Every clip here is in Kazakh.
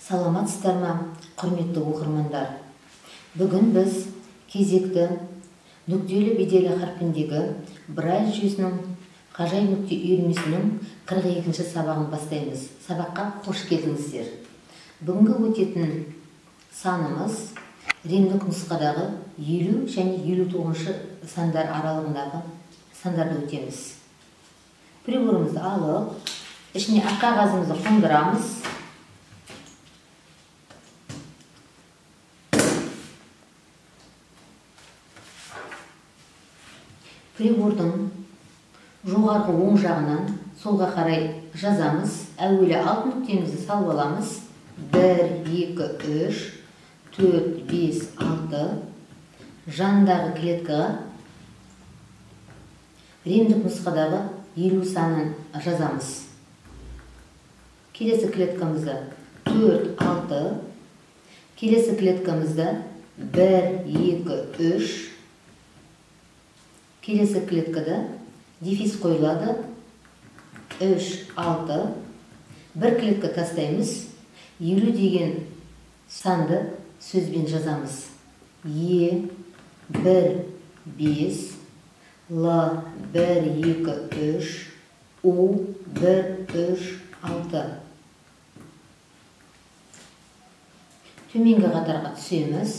Саламатсыздар ма, құрметті оқырмандар? Бүгін біз кезекті нүктелі беделі харпіндегі Брайль жүйесінің ғажайып нүкте үйірмесінің 42-ші сабағын бастаймыз. Сабаққа қош келдіңіздер. Бүгінгі өтетін санымыз римдік нұсқадағы 50 және 59-шы сандар аралығындағы сандарды өтеміз. Приборымызды алып, ішіне ақ қағазымызды қондырамыз. Прибордың жоғарғы оң жағынан солға қарай жазамыз. Әуелі алтын нүктемізді салып аламыз. 1, 2, 3, 4, 5, 6. Жанындағы клеткаға римдік нұсқадағы 50 санын жазамыз. Келесі клеткамызда 4, 6. Келесі клеткамызда 1, 2, 3. Келесі клеткада дефис қойылады. 3, 6. Бір клетка тастаймыз. 50 деген санды сөзбен жазамыз. Е, 1, 5. Л, 1, 2, 3. У, 1, 3, 6. Төменгі қатарға түсеміз.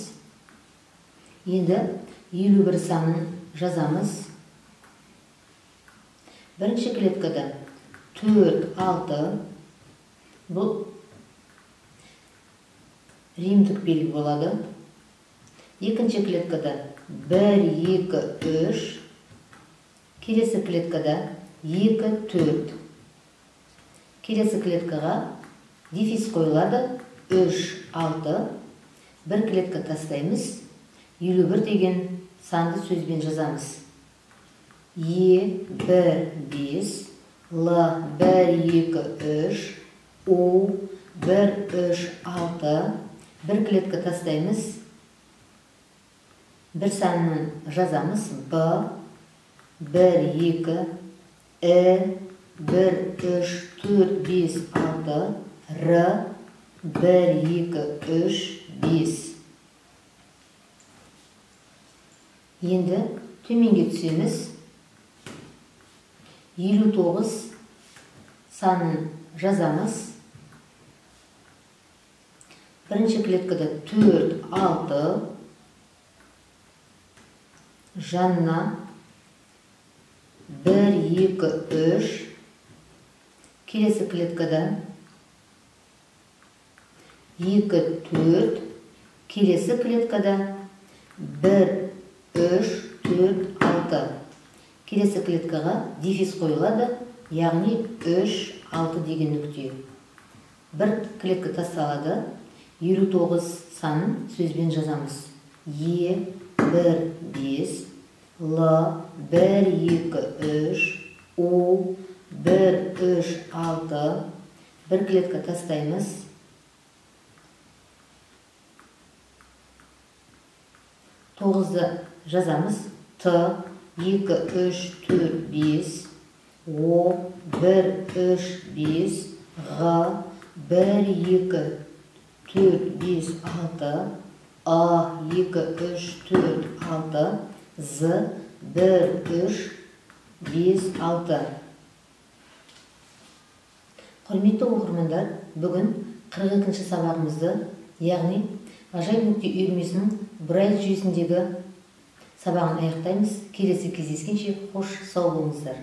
Енді 51 санын жазамыз. Бірінші клеткада 4, 6. Бұл римдік белгі болады. Екінші клеткада 1, 2, 3. Келесі клеткада 2, 4. Келесі клеткаға дефис қойылады. 3, 6. Бір клетка тастаймыз. 51 деген санды сөзбен жазамыз. Е, 1, 5. Л, 1, 2, 3. У, 1, 3, 6. Бір клетка тастаймыз. Бір санын жазамыз. Б, 1, 2. Э, 1, 3, 4, 5, 6. Р, 1, 2, 3, 5. Енді төменге түсеміз. 59 санын жазамыз. Бірінші клеткада 4, 6. Жанына 1, 2, 3. Келесі клеткада 2, 4. Келесі клеткада 1, 3, 4, 6. Келесі клеткаға дефис қойылады, яғни 3, 6 деген нүкте. Бір клетка тасталады, 59 санын сөзбен жазамыз. Е, 1, 5. Л, 1, 2, 3. У, 1, 3, 6. Бір клетка тастаймыз. 9-ды жазамыз. Т, 2, 3, 4, 5. О, 1, 3, 5. Г, 1, 2, 4, 5, 6. А, 2, 3, 4, 6. З, 1, 3, 5, 6. Құрметті оқырмандар, бүгін 42-ші сабағымызды, яғни ғажайып нүкте үйірмесінің Брайль жүйесіндегі сабағын аяқтаймыз. Келесі кездескенше қош сау болыңыздар.